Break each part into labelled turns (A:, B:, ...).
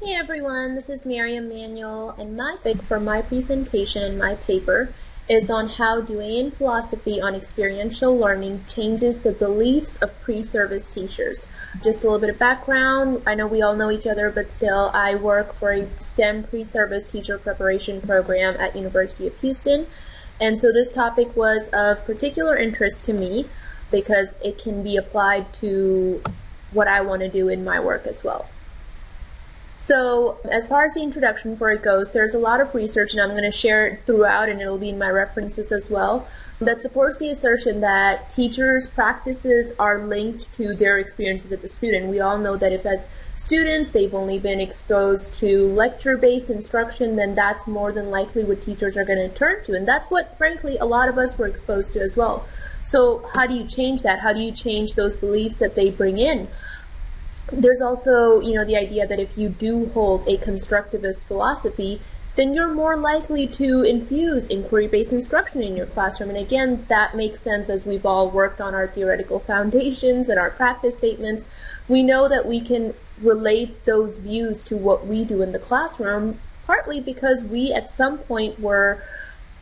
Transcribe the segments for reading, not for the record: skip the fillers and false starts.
A: Hey everyone, this is Mariam Manuel, and my topic for my presentation, my paper, is on how Deweyan philosophy on experiential learning changes the beliefs of pre-service teachers. Just a little bit of background. I know we all know each other, but still, I work for a STEM pre-service teacher preparation program at University of Houston. And so this topic was of particular interest to me because it can be applied to what I want to do in my work as well. So as far as the introduction for it goes, there's a lot of research, and I'm going to share it throughout, and it'll be in my references as well, that supports the assertion that teachers' practices are linked to their experiences as a student. We all know that if as students they've only been exposed to lecture-based instruction, then that's more than likely what teachers are going to turn to, and that's what, frankly, a lot of us were exposed to as well. So how do you change that? How do you change those beliefs that they bring in? There's also, the idea that if you do hold a constructivist philosophy, then you're more likely to infuse inquiry-based instruction in your classroom. And again, that makes sense as we've all worked on our theoretical foundations and our practice statements. We know that we can relate those views to what we do in the classroom, partly because we at some point were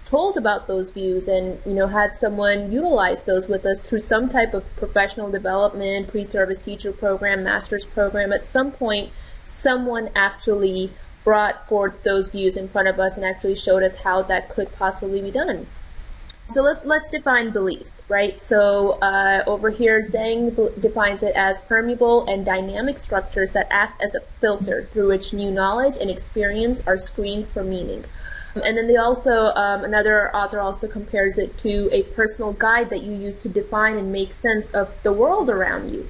A: told about those views and had someone utilize those with us through some type of professional development, pre-service teacher program, master's program. At some point, someone actually brought forth those views in front of us and actually showed us how that could possibly be done. So let's define beliefs, right? So over here, Zhang defines it as permeable and dynamic structures that act as a filter through which new knowledge and experience are screened for meaning. And then they also, another author also compares it to a personal guide that you use to define and make sense of the world around you.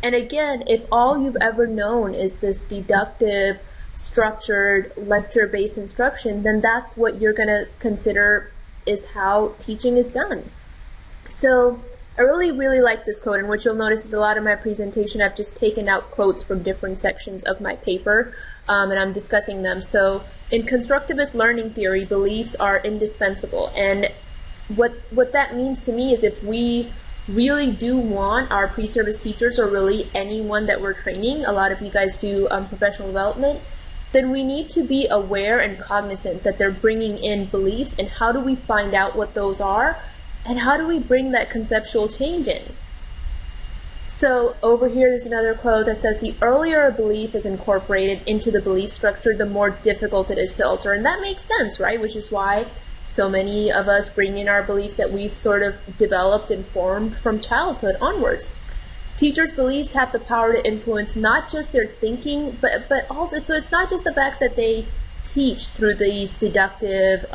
A: And again, if all you've ever known is this deductive, structured, lecture-based instruction, then that's what you're going to consider is how teaching is done. So I really, really like this quote, and what you'll notice is a lot of my presentation, I've just taken out quotes from different sections of my paper, and I'm discussing them. So in constructivist learning theory, beliefs are indispensable. And what that means to me is if we really do want our pre-service teachers, or really anyone that we're training, a lot of you guys do professional development, then we need to be aware and cognizant that they're bringing in beliefs, and how do we find out what those are, and how do we bring that conceptual change in? So over here there's another quote that says, the earlier a belief is incorporated into the belief structure, the more difficult it is to alter. And that makes sense, right? Which is why so many of us bring in our beliefs that we've sort of developed and formed from childhood onwards. Teachers' beliefs have the power to influence not just their thinking, but also, so it's not just the fact that they teach through these deductive,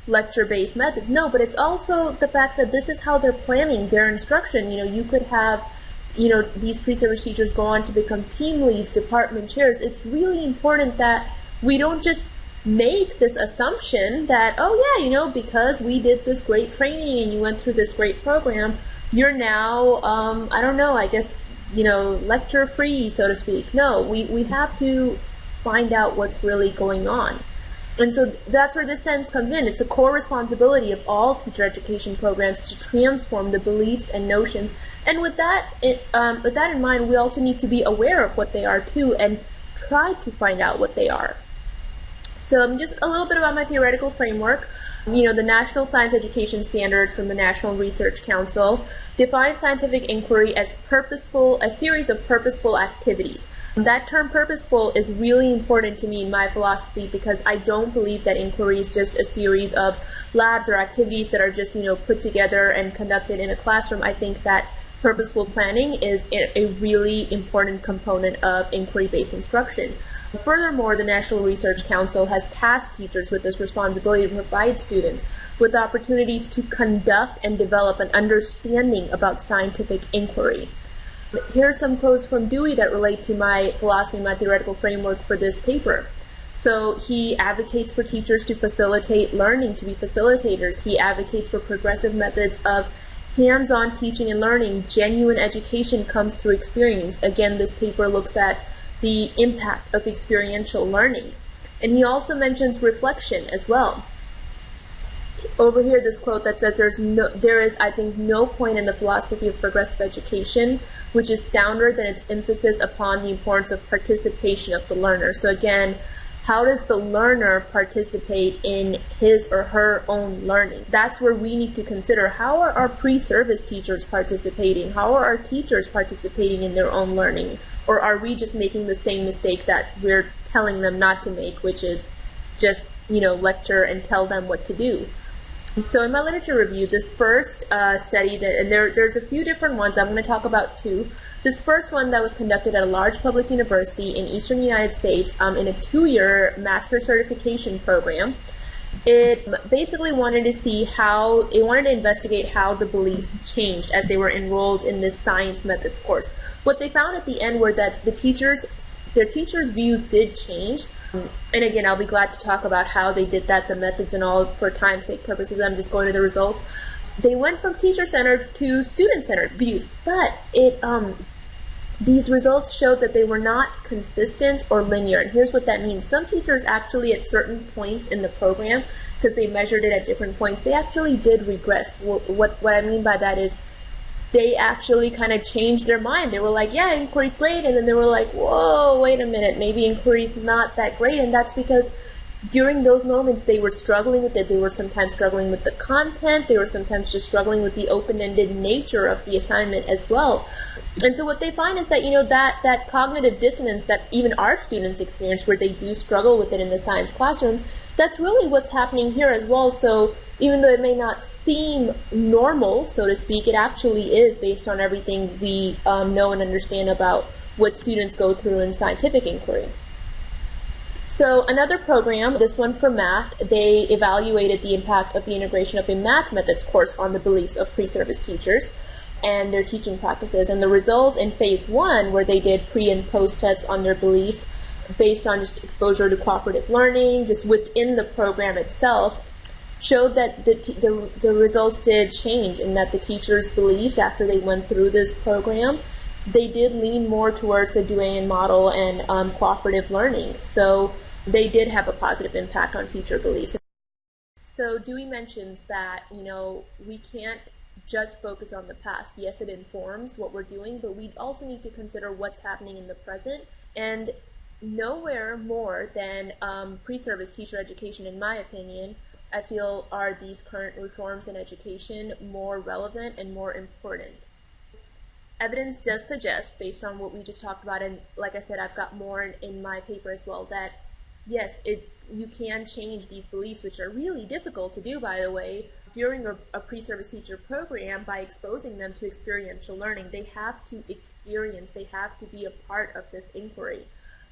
A: lecture-based methods. No, but it's also the fact that this is how they're planning their instruction. You could have, these pre-service teachers go on to become team leads, department chairs. It's really important that we don't just make this assumption that, oh yeah, because we did this great training and you went through this great program, you're now, I don't know, I guess, lecture-free, so to speak. No, we have to find out what's really going on. And so that's where this sentence comes in. It's a core responsibility of all teacher education programs to transform the beliefs and notions. And with that in mind, we also need to be aware of what they are too, and try to find out what they are. So just a little bit about my theoretical framework. The National Science Education Standards from the National Research Council define scientific inquiry as a series of purposeful activities. That term purposeful is really important to me in my philosophy, because I don't believe that inquiry is just a series of labs or activities that are just, put together and conducted in a classroom. I think that purposeful planning is a really important component of inquiry-based instruction. Furthermore, the National Research Council has tasked teachers with this responsibility to provide students with opportunities to conduct and develop an understanding about scientific inquiry. Here are some quotes from Dewey that relate to my philosophy, my theoretical framework for this paper. So he advocates for teachers to facilitate learning, to be facilitators. He advocates for progressive methods of hands-on teaching and learning. Genuine education comes through experience. Again, this paper looks at the impact of experiential learning. And he also mentions reflection as well. over here this quote that says there is, I think, no point in the philosophy of progressive education which is sounder than its emphasis upon the importance of participation of the learner. So again, how does the learner participate in his or her own learning? That's where we need to consider, how are our pre-service teachers participating? How are our teachers participating in their own learning? Or are we just making the same mistake that we're telling them not to make, which is just, lecture and tell them what to do? So in my literature review, this first study, and there's a few different ones, I'm going to talk about two. This first one that was conducted at a large public university in eastern United States in a 2-year master certification program. It basically wanted to investigate how the beliefs changed as they were enrolled in this science methods course. What they found at the end were that their teachers' views did change. And again, I'll be glad to talk about how they did that, the methods and all, for time's sake purposes. I'm just going to the results. They went from teacher-centered to student-centered views, but these results showed that they were not consistent or linear. And here's what that means. Some teachers actually, at certain points in the program, because they measured it at different points, they actually did regress. What I mean by that is they actually kind of changed their mind. They were like, yeah, inquiry's great, and then they were like, whoa, wait a minute, maybe inquiry's not that great. And that's because during those moments they were struggling with it. They were sometimes struggling with the content. They were sometimes just struggling with the open-ended nature of the assignment as well. And so what they find is that, that cognitive dissonance that even our students experience, where they do struggle with it in the science classroom, that's really what's happening here as well. So even though it may not seem normal, so to speak, it actually is based on everything we know and understand about what students go through in scientific inquiry. So another program, this one for math, they evaluated the impact of the integration of a math methods course on the beliefs of pre-service teachers and their teaching practices. And the results in phase 1, where they did pre and post tests on their beliefs based on just exposure to cooperative learning, just within the program itself, showed that the results did change, and that the teachers' beliefs after they went through this program, they did lean more towards the Deweyan model and cooperative learning. So they did have a positive impact on teacher beliefs. So Dewey mentions that, we can't just focus on the past. Yes, it informs what we're doing, but we also need to consider what's happening in the present. And nowhere more than pre-service teacher education, in my opinion, I feel are these current reforms in education more relevant and more important. Evidence does suggest, based on what we just talked about, and like I said, I've got more in my paper as well, that yes, you can change these beliefs, which are really difficult to do, by the way, during a pre-service teacher program by exposing them to experiential learning. They have to experience, they have to be a part of this inquiry.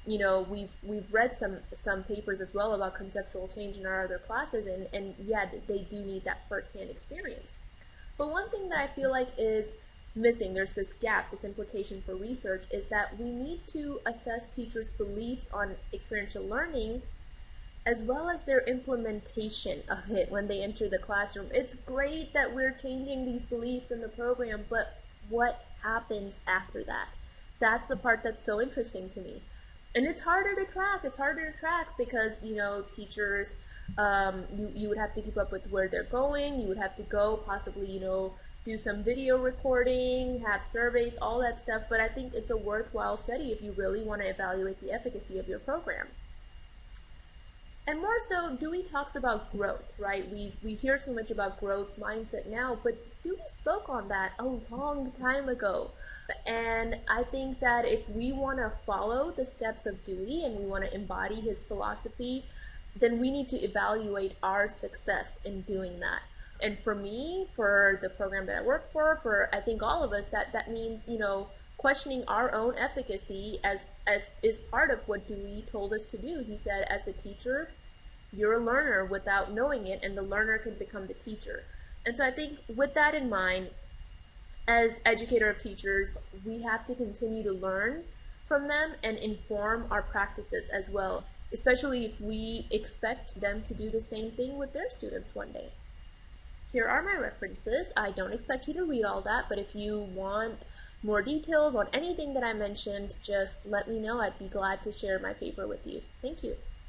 A: We've read some papers as well about conceptual change in our other classes, and yeah, they do need that first-hand experience. But one thing that I feel like is missing, there's this gap, this implication for research, is that we need to assess teachers' beliefs on experiential learning as well as their implementation of it when they enter the classroom. It's great that we're changing these beliefs in the program, but what happens after that? That's the part that's so interesting to me. And it's harder to track. It's harder to track because, teachers, you would have to keep up with where they're going. You would have to go possibly, do some video recording, have surveys, all that stuff. But I think it's a worthwhile study if you really want to evaluate the efficacy of your program. And more so, Dewey talks about growth, right? We hear so much about growth mindset now, but Dewey spoke on that a long time ago. And I think that if we want to follow the steps of Dewey and we want to embody his philosophy, then we need to evaluate our success in doing that. And for me, for the program that I work for I think all of us, that means, questioning our own efficacy as is part of what Dewey told us to do. He said, as the teacher, you're a learner without knowing it, and the learner can become the teacher. And so I think with that in mind, as educator of teachers, we have to continue to learn from them and inform our practices as well, especially if we expect them to do the same thing with their students one day. Here are my references. I don't expect you to read all that, but if you want more details on anything that I mentioned, just let me know. I'd be glad to share my paper with you. Thank you.